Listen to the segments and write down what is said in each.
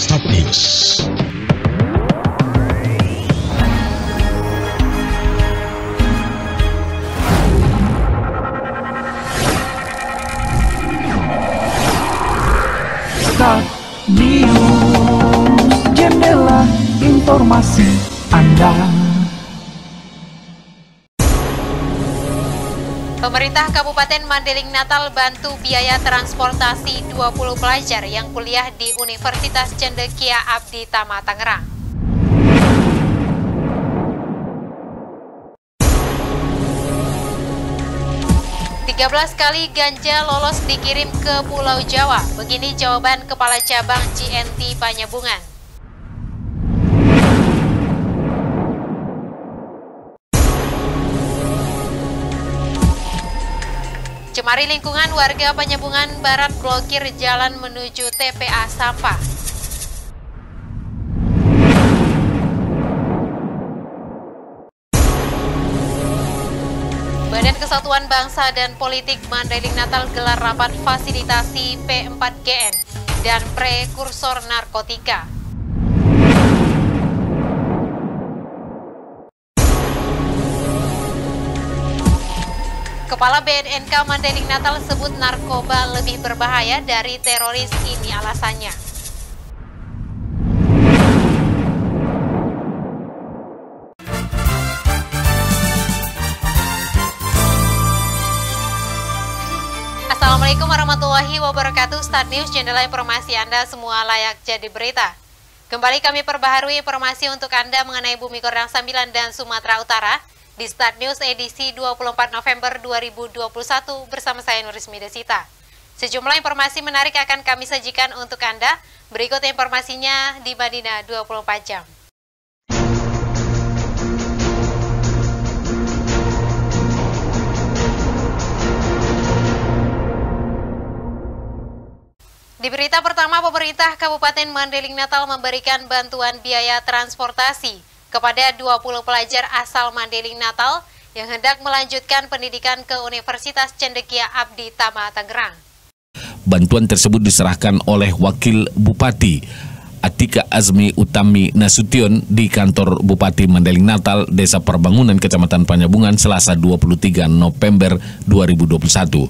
Start News. Start News, jendela informasi Anda. Pemerintah Kabupaten Mandailing Natal bantu biaya transportasi 20 pelajar yang kuliah di Universitas Cendekia Abdi Tama Tangerang. Tiga 13 kali ganja lolos dikirim ke Pulau Jawa. Begini jawaban Kepala Cabang GNT Panyabungan. Cemari lingkungan, warga Panyabungan Barat blokir jalan menuju TPA sampah. Badan Kesatuan Bangsa dan Politik Mandailing Natal gelar rapat fasilitasi P4GN dan prekursor narkotika. Kepala BNNK Mandailing Natal sebut narkoba lebih berbahaya dari teroris, ini alasannya. Assalamualaikum warahmatullahi wabarakatuh. Start News, jendela informasi Anda semua layak jadi berita. Kembali kami perbaharui informasi untuk Anda mengenai Bumi Kordang Sambilan dan Sumatera Utara di Start News edisi 24 November 2021 bersama saya Nurismi Desita. Sejumlah informasi menarik akan kami sajikan untuk Anda. Berikut informasinya di Madinah 24 jam. Di berita pertama, pemerintah Kabupaten Mandailing Natal memberikan bantuan biaya transportasi kepada 20 pelajar asal Mandailing Natal yang hendak melanjutkan pendidikan ke Universitas Cendekia Abdi Tama Tangerang. Bantuan tersebut diserahkan oleh Wakil Bupati Atika Azmi Utami Nasution di kantor Bupati Mandailing Natal, Desa Perbangunan, Kecamatan Panyabungan, Selasa 23 November 2021.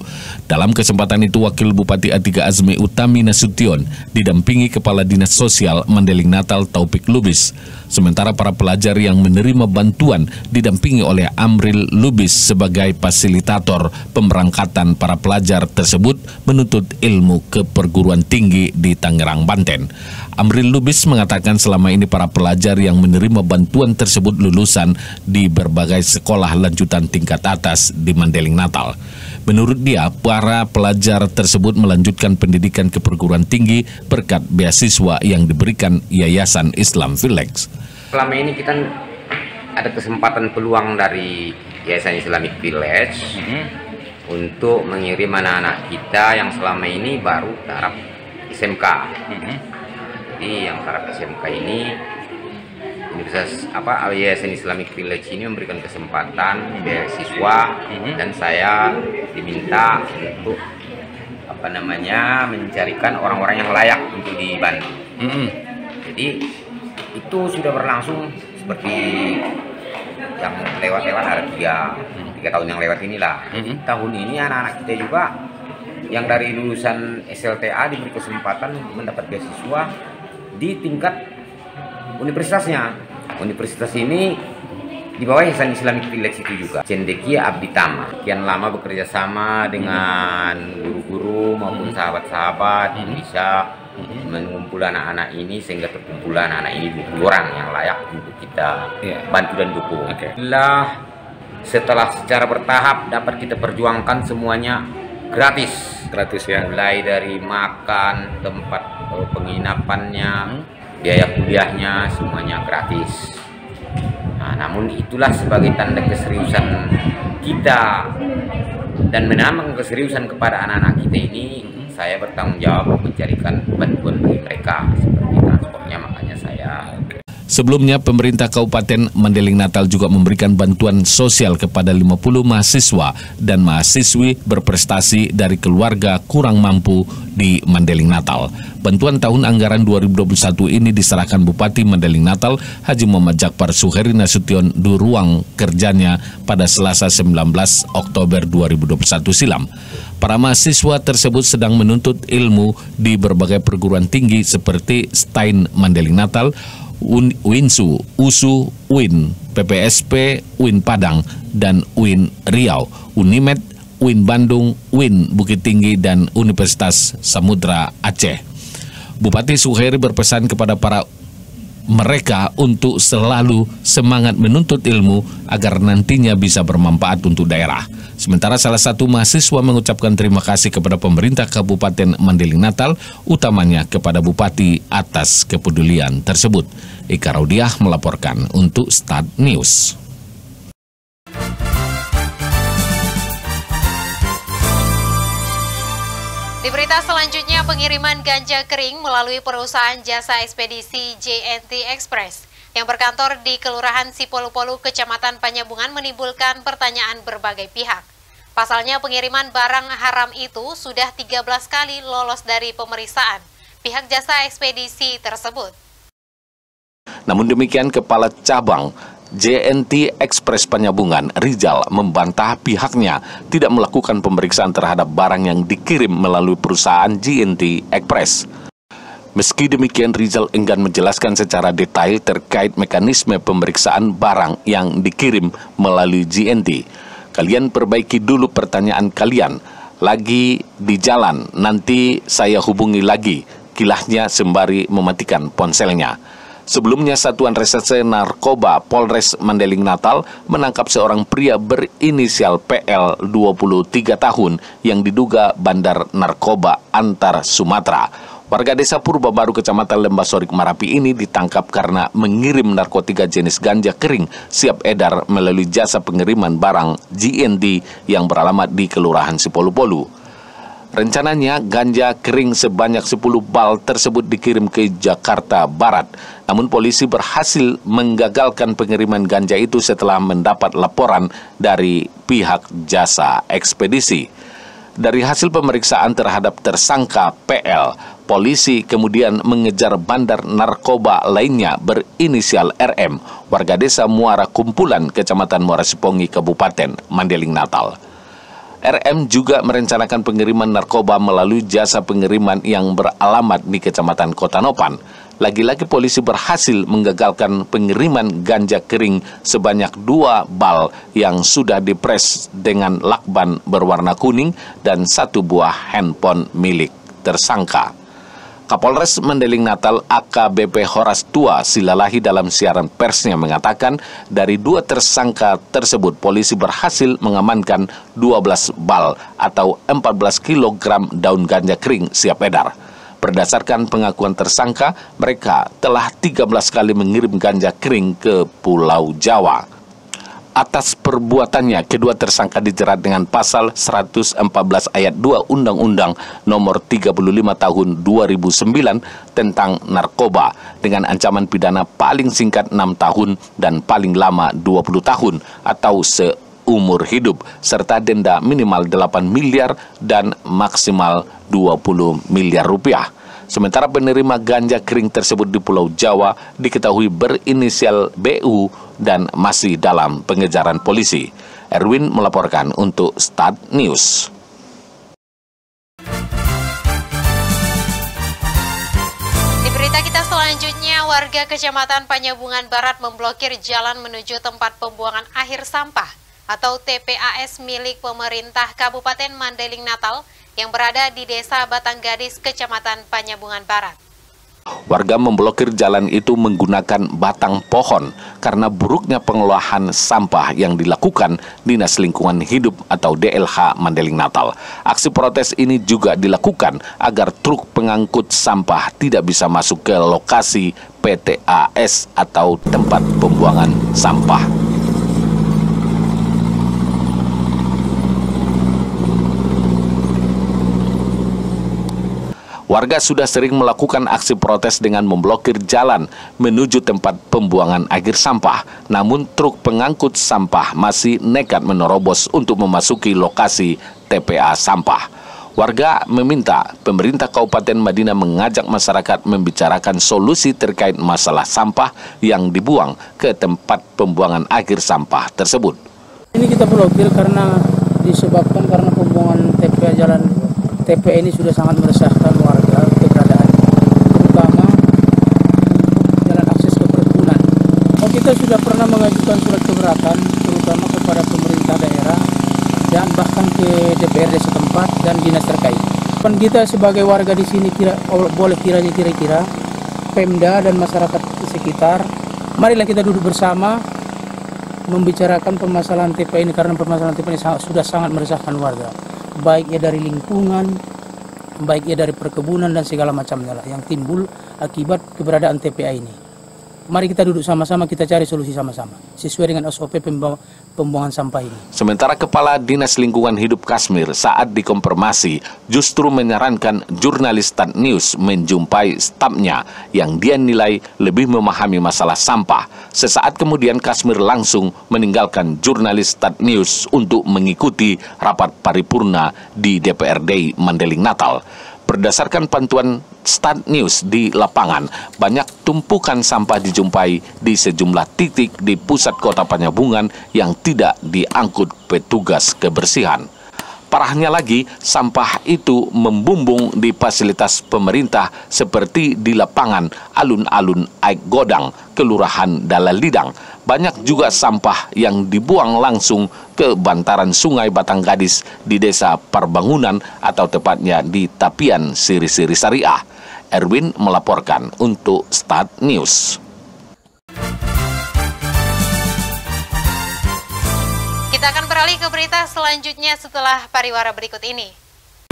Dalam kesempatan itu, Wakil Bupati Atika Azmi Utami Nasution didampingi Kepala Dinas Sosial Mandailing Natal Taufik Lubis. Sementara para pelajar yang menerima bantuan didampingi oleh Amril Lubis sebagai fasilitator pemberangkatan para pelajar tersebut menuntut ilmu ke perguruan tinggi di Tangerang, Banten. Amril Lubis mengatakan selama ini para pelajar yang menerima bantuan tersebut lulusan di berbagai sekolah lanjutan tingkat atas di Mandailing Natal. Menurut dia, para pelajar tersebut melanjutkan pendidikan ke perguruan tinggi berkat beasiswa yang diberikan Yayasan Islam Village. Selama ini kita ada kesempatan peluang dari Yayasan Islamic Village untuk mengirim anak-anak kita yang selama ini baru taraf SMK. Jadi yang taraf SMK ini Yayasan Islamic Village ini memberikan kesempatan beasiswa dan saya diminta untuk mencarikan orang-orang yang layak untuk dibantu. Jadi itu sudah berlangsung seperti yang lewat-lewat ada tiga tahun yang lewat inilah. Tahun ini anak-anak kita juga yang dari lulusan SLTA diberi kesempatan mendapat beasiswa di tingkat universitasnya. Universitas ini di bawah Yayasan Islamic Village itu juga. Cendekia Abdi Tama. Kian lama bekerja sama dengan guru-guru maupun sahabat-sahabat yang bisa mengumpul anak-anak ini sehingga terkumpul anak-anak ini 20 orang yang layak untuk kita bantu dan dukung. Setelah secara bertahap dapat kita perjuangkan semuanya gratis ya. Mulai dari makan, tempat penginapannya, biaya kuliahnya semuanya gratis. Nah, namun itulah sebagai tanda keseriusan kita dan menambah keseriusan kepada anak-anak kita ini, saya bertanggung jawab mencarikan bantuan bagi mereka seperti transportnya, makanya saya. Sebelumnya, pemerintah Kabupaten Mandailing Natal juga memberikan bantuan sosial kepada 50 mahasiswa dan mahasiswi berprestasi dari keluarga kurang mampu di Mandailing Natal. Bantuan tahun anggaran 2021 ini diserahkan Bupati Mandailing Natal Haji Muhammad Jakpar Suheri Nasution di ruang kerjanya pada Selasa 19 Oktober 2021 silam. Para mahasiswa tersebut sedang menuntut ilmu di berbagai perguruan tinggi seperti STAIN Mandailing Natal, UINSU, USU, UIN, PPSP, UIN Padang, dan UIN Riau, UNIMED, UIN Bandung, UIN Bukit Tinggi, dan Universitas Samudra Aceh. Bupati Suheri berpesan kepada mereka untuk selalu semangat menuntut ilmu agar nantinya bisa bermanfaat untuk daerah. Sementara salah satu mahasiswa mengucapkan terima kasih kepada pemerintah Kabupaten Mandailing Natal, utamanya kepada Bupati atas kepedulian tersebut. Ika Raudiah melaporkan untuk Start News. Di berita selanjutnya, pengiriman ganja kering melalui perusahaan jasa ekspedisi JNT Express yang berkantor di Kelurahan Sipolu-Polu, Kecamatan Panyabungan menimbulkan pertanyaan berbagai pihak. Pasalnya pengiriman barang haram itu sudah 13 kali lolos dari pemeriksaan pihak jasa ekspedisi tersebut. Namun demikian, Kepala Cabang JNT Express Panyabungan, Rizal, membantah pihaknya tidak melakukan pemeriksaan terhadap barang yang dikirim melalui perusahaan JNT Express. Meski demikian, Rizal enggan menjelaskan secara detail terkait mekanisme pemeriksaan barang yang dikirim melalui JNT. Kalian perbaiki dulu pertanyaan kalian. Lagi di jalan, nanti saya hubungi lagi, kilahnya sembari mematikan ponselnya. Sebelumnya, Satuan Reserse Narkoba Polres Mandailing Natal menangkap seorang pria berinisial PL 23 tahun yang diduga bandar narkoba antar Sumatera. Warga desa Purba Baru, Kecamatan Lembasorik, Marapi ini ditangkap karena mengirim narkotika jenis ganja kering siap edar melalui jasa pengiriman barang JNT yang beralamat di Kelurahan Sipolu-Polu. Rencananya ganja kering sebanyak 10 bal tersebut dikirim ke Jakarta Barat. Namun polisi berhasil menggagalkan pengiriman ganja itu setelah mendapat laporan dari pihak jasa ekspedisi. Dari hasil pemeriksaan terhadap tersangka PL, polisi kemudian mengejar bandar narkoba lainnya berinisial RM, warga desa Muara Kumpulan, Kecamatan Muara Sipongi, Kabupaten Mandailing Natal. RM juga merencanakan pengiriman narkoba melalui jasa pengiriman yang beralamat di Kecamatan Kota Nopan. Lagi-lagi polisi berhasil menggagalkan pengiriman ganja kering sebanyak 2 bal yang sudah dipres dengan lakban berwarna kuning dan 1 buah handphone milik tersangka. Kapolres Mandailing Natal AKBP Horas Tua Silalahi dalam siaran persnya mengatakan dari 2 tersangka tersebut polisi berhasil mengamankan 12 bal atau 14 kg daun ganja kering siap edar. Berdasarkan pengakuan tersangka, mereka telah 13 kali mengirim ganja kering ke Pulau Jawa. Atas perbuatannya, kedua tersangka dijerat dengan pasal 114 ayat 2 Undang-Undang Nomor 35 Tahun 2009 tentang narkoba dengan ancaman pidana paling singkat 6 tahun dan paling lama 20 tahun atau seumur hidup serta denda minimal 8 miliar dan maksimal 20 miliar rupiah. Sementara penerima ganja kering tersebut di Pulau Jawa diketahui berinisial BU dan masih dalam pengejaran polisi. Erwin melaporkan untuk Start News. Di berita kita selanjutnya, warga Kecamatan Panyabungan Barat memblokir jalan menuju tempat pembuangan akhir sampah atau TPAS milik pemerintah Kabupaten Mandailing Natal yang berada di Desa Batanggadis, Kecamatan Panyabungan Barat. Warga memblokir jalan itu menggunakan batang pohon karena buruknya pengelolaan sampah yang dilakukan Dinas Lingkungan Hidup atau DLH Mandailing Natal. Aksi protes ini juga dilakukan agar truk pengangkut sampah tidak bisa masuk ke lokasi PTAS atau tempat pembuangan sampah. Warga sudah sering melakukan aksi protes dengan memblokir jalan menuju tempat pembuangan akhir sampah. Namun truk pengangkut sampah masih nekat menerobos untuk memasuki lokasi TPA sampah. Warga meminta pemerintah Kabupaten Madinah mengajak masyarakat membicarakan solusi terkait masalah sampah yang dibuang ke tempat pembuangan akhir sampah tersebut. Ini kita blokir karena disebabkan karena pembuangan TPA jalan TPA ini sudah sangat meresahkan warga keberadaan, terutama jalan akses ke perkebunan. Kita sudah pernah mengajukan surat keberatan terutama kepada pemerintah daerah dan bahkan ke DPRD setempat dan dinas terkait. Kita sebagai warga di sini boleh kira-kira Pemda dan masyarakat sekitar, marilah kita duduk bersama membicarakan permasalahan TPA ini karena permasalahan TPA ini sudah sangat meresahkan warga. Baiknya dari lingkungan, baiknya dari perkebunan dan segala macamnya lah yang timbul akibat keberadaan TPA ini. Mari kita duduk sama-sama, kita cari solusi sama-sama sesuai dengan SOP pembuangan sampah ini. Sementara Kepala Dinas Lingkungan Hidup Kashmir saat dikonfirmasi justru menyarankan jurnalis Start News menjumpai stafnya yang dia nilai lebih memahami masalah sampah. Sesaat kemudian Kashmir langsung meninggalkan jurnalis Start News untuk mengikuti rapat paripurna di DPRD Mandailing Natal. Berdasarkan pantauan Start News di lapangan, banyak tumpukan sampah dijumpai di sejumlah titik di pusat kota Panjabungan yang tidak diangkut petugas kebersihan. Parahnya lagi, sampah itu membumbung di fasilitas pemerintah seperti di lapangan alun-alun Aik Godang, Kelurahan Dalalidang. Banyak juga sampah yang dibuang langsung ke bantaran Sungai Batang Gadis di Desa Parbangunan atau tepatnya di Tapian Siri-Siri Syariah. Erwin melaporkan untuk Start News. Kita akan beralih ke berita selanjutnya setelah pariwara berikut ini.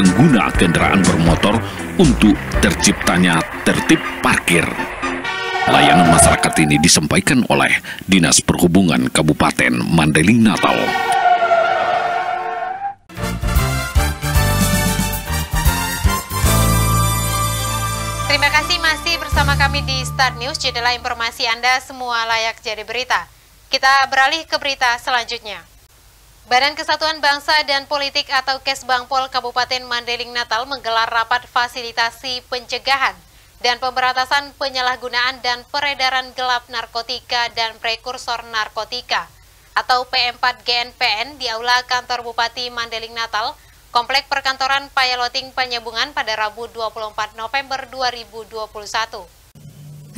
Pengguna kendaraan bermotor untuk terciptanya tertib parkir. Layanan masyarakat ini disampaikan oleh Dinas Perhubungan Kabupaten Mandailing Natal. Terima kasih masih bersama kami di Start News, jendela informasi Anda semua layak jadi berita. Kita beralih ke berita selanjutnya. Badan Kesatuan Bangsa dan Politik atau Kesbangpol Kabupaten Mandailing Natal menggelar rapat fasilitasi pencegahan dan pemberantasan penyalahgunaan dan peredaran gelap narkotika dan prekursor narkotika atau P4GNPN di Aula Kantor Bupati Mandailing Natal, Komplek Perkantoran Payaloting Panjabungan pada Rabu 24 November 2021.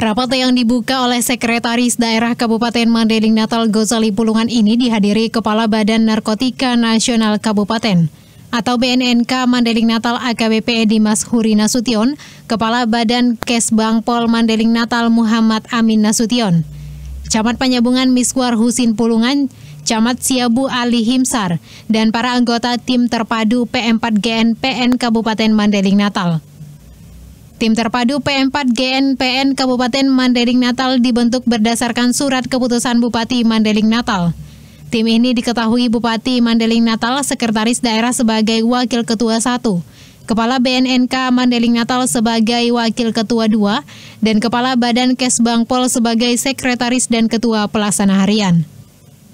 Rapat yang dibuka oleh Sekretaris Daerah Kabupaten Mandailing Natal Gozali Pulungan ini dihadiri Kepala Badan Narkotika Nasional Kabupaten atau BNNK Mandailing Natal AKBP Dimas Huri Nasution, Kepala Badan Kesbangpol Mandailing Natal Muhammad Amin Nasution, Camat Panjabungan Miswar Husin Pulungan, Camat Siabu Ali Himsar, dan para anggota tim terpadu P4GNPN Kabupaten Mandailing Natal. Tim terpadu P4GNPN Kabupaten Mandailing Natal dibentuk berdasarkan surat keputusan Bupati Mandailing Natal. Tim ini diketahui Bupati Mandailing Natal, Sekretaris Daerah sebagai Wakil Ketua 1, Kepala BNNK Mandailing Natal sebagai Wakil Ketua 2, dan Kepala Badan Kesbangpol sebagai Sekretaris dan Ketua Pelaksana Harian.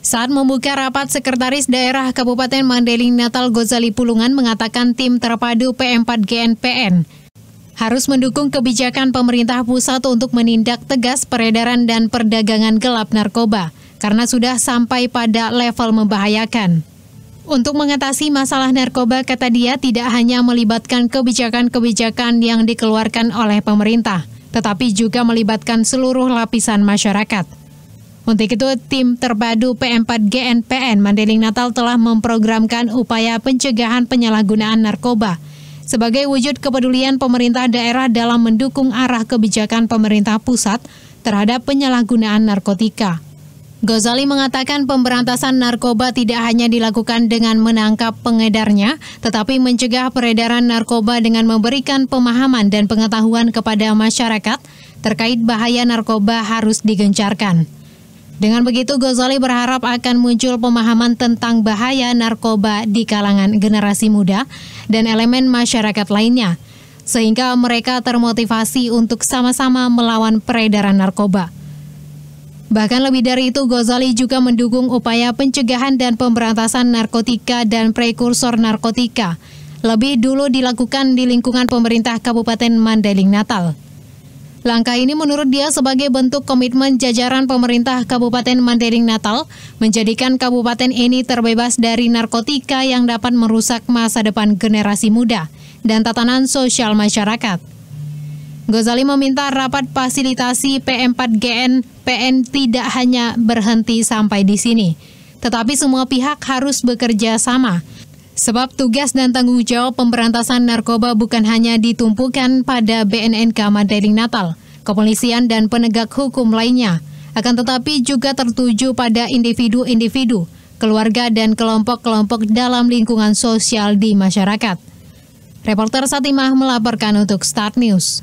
Saat membuka rapat, Sekretaris Daerah Kabupaten Mandailing Natal Gozali Pulungan mengatakan tim terpadu P4GNPN harus mendukung kebijakan pemerintah pusat untuk menindak tegas peredaran dan perdagangan gelap narkoba, karena sudah sampai pada level membahayakan. Untuk mengatasi masalah narkoba, kata dia, tidak hanya melibatkan kebijakan-kebijakan yang dikeluarkan oleh pemerintah, tetapi juga melibatkan seluruh lapisan masyarakat. Untuk itu, tim terpadu P4GNPN Mandailing Natal telah memprogramkan upaya pencegahan penyalahgunaan narkoba sebagai wujud kepedulian pemerintah daerah dalam mendukung arah kebijakan pemerintah pusat terhadap penyalahgunaan narkotika. Gozali mengatakan pemberantasan narkoba tidak hanya dilakukan dengan menangkap pengedarnya, tetapi mencegah peredaran narkoba dengan memberikan pemahaman dan pengetahuan kepada masyarakat terkait bahaya narkoba harus digencarkan. Dengan begitu, Gozali berharap akan muncul pemahaman tentang bahaya narkoba di kalangan generasi muda dan elemen masyarakat lainnya, sehingga mereka termotivasi untuk sama-sama melawan peredaran narkoba. Bahkan lebih dari itu, Ghazali juga mendukung upaya pencegahan dan pemberantasan narkotika dan prekursor narkotika lebih dulu dilakukan di lingkungan pemerintah Kabupaten Mandailing Natal. Langkah ini menurut dia sebagai bentuk komitmen jajaran pemerintah Kabupaten Mandailing Natal menjadikan kabupaten ini terbebas dari narkotika yang dapat merusak masa depan generasi muda dan tatanan sosial masyarakat. Ghazali meminta rapat fasilitasi P4GN PN tidak hanya berhenti sampai di sini, tetapi semua pihak harus bekerja sama. Sebab tugas dan tanggung jawab pemberantasan narkoba bukan hanya ditumpukan pada BNNK Mandailing Natal, kepolisian dan penegak hukum lainnya, akan tetapi juga tertuju pada individu-individu, keluarga dan kelompok-kelompok dalam lingkungan sosial di masyarakat. Reporter Satimah melaporkan untuk Start News.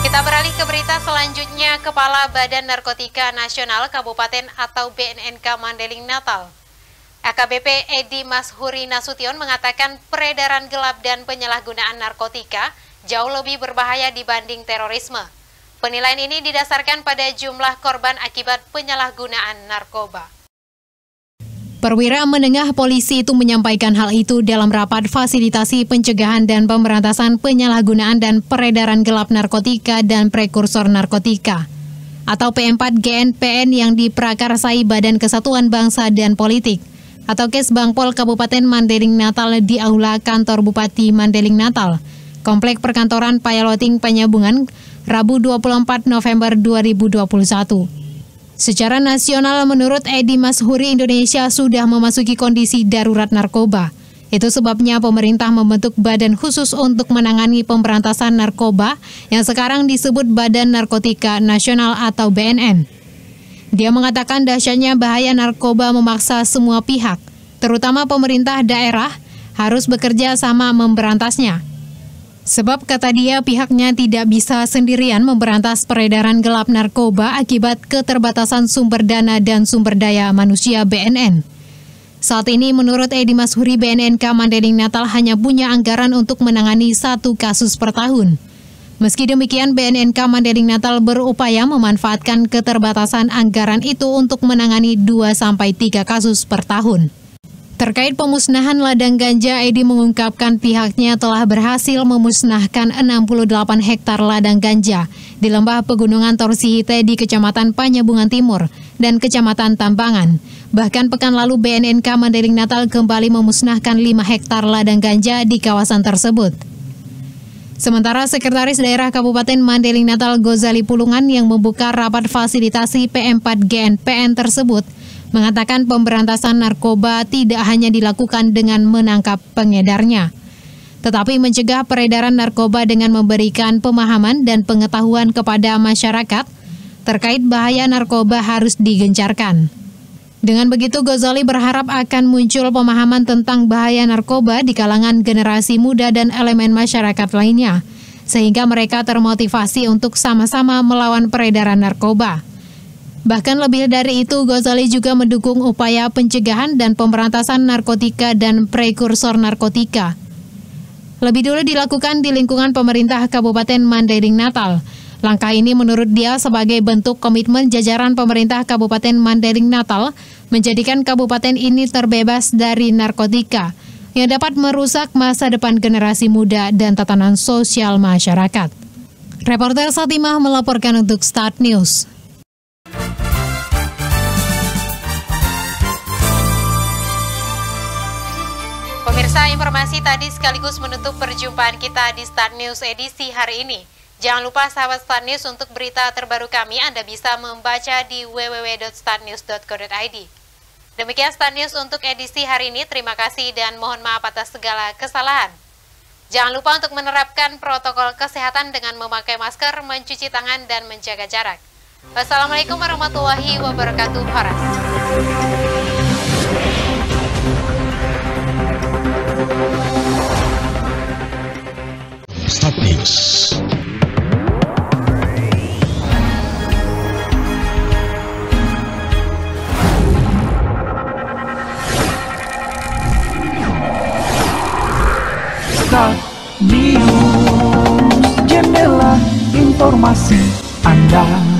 Kita beralih ke berita selanjutnya. Kepala Badan Narkotika Nasional Kabupaten atau BNNK Mandailing Natal, AKBP Edi Mashuri Nasution mengatakan peredaran gelap dan penyalahgunaan narkotika jauh lebih berbahaya dibanding terorisme. Penilaian ini didasarkan pada jumlah korban akibat penyalahgunaan narkoba. Perwira menengah polisi itu menyampaikan hal itu dalam rapat fasilitasi pencegahan dan pemberantasan penyalahgunaan dan peredaran gelap narkotika dan prekursor narkotika atau P4GN PN yang diprakarsai Badan Kesatuan Bangsa dan Politik atau Kesbangpol Kabupaten Mandailing Natal di Aula Kantor Bupati Mandailing Natal, Komplek Perkantoran Payaloting Penyambungan, Rabu 24 November 2021. Secara nasional, menurut Edi Mashuri, Indonesia sudah memasuki kondisi darurat narkoba. Itu sebabnya pemerintah membentuk badan khusus untuk menangani pemberantasan narkoba yang sekarang disebut Badan Narkotika Nasional atau BNN. Dia mengatakan dahsyatnya bahaya narkoba memaksa semua pihak, terutama pemerintah daerah, harus bekerja sama memberantasnya. Sebab kata dia pihaknya tidak bisa sendirian memberantas peredaran gelap narkoba akibat keterbatasan sumber dana dan sumber daya manusia BNN. Saat ini menurut Edi Mashuri, BNNK Mandailing Natal hanya punya anggaran untuk menangani 1 kasus per tahun. Meski demikian, BNNK Mandailing Natal berupaya memanfaatkan keterbatasan anggaran itu untuk menangani 2-3 kasus per tahun. Terkait pemusnahan ladang ganja, Edi mengungkapkan pihaknya telah berhasil memusnahkan 68 hektar ladang ganja di lembah pegunungan Torsihite di Kecamatan Panyabungan Timur dan Kecamatan Tambangan. Bahkan pekan lalu BNNK Mandailing Natal kembali memusnahkan 5 hektar ladang ganja di kawasan tersebut. Sementara Sekretaris Daerah Kabupaten Mandailing Natal Ghazali Pulungan yang membuka rapat fasilitasi P4GN PN tersebut mengatakan pemberantasan narkoba tidak hanya dilakukan dengan menangkap pengedarnya, tetapi mencegah peredaran narkoba dengan memberikan pemahaman dan pengetahuan kepada masyarakat terkait bahaya narkoba harus digencarkan. Dengan begitu, Ghazali berharap akan muncul pemahaman tentang bahaya narkoba di kalangan generasi muda dan elemen masyarakat lainnya, sehingga mereka termotivasi untuk sama-sama melawan peredaran narkoba. Bahkan lebih dari itu, Ghazali juga mendukung upaya pencegahan dan pemberantasan narkotika dan prekursor narkotika. Lebih dulu dilakukan di lingkungan pemerintah Kabupaten Mandailing Natal. Langkah ini menurut dia sebagai bentuk komitmen jajaran pemerintah Kabupaten Mandailing Natal menjadikan kabupaten ini terbebas dari narkotika yang dapat merusak masa depan generasi muda dan tatanan sosial masyarakat. Reporter Satimah melaporkan untuk Start News. Pemirsa, informasi tadi sekaligus menutup perjumpaan kita di Start News edisi hari ini. Jangan lupa sahabat Start News, untuk berita terbaru kami Anda bisa membaca di www.startnews.co.id. Demikian Start News untuk edisi hari ini. Terima kasih dan mohon maaf atas segala kesalahan. Jangan lupa untuk menerapkan protokol kesehatan dengan memakai masker, mencuci tangan, dan menjaga jarak. Wassalamualaikum warahmatullahi wabarakatuh. Horas. Start News. informasi Anda.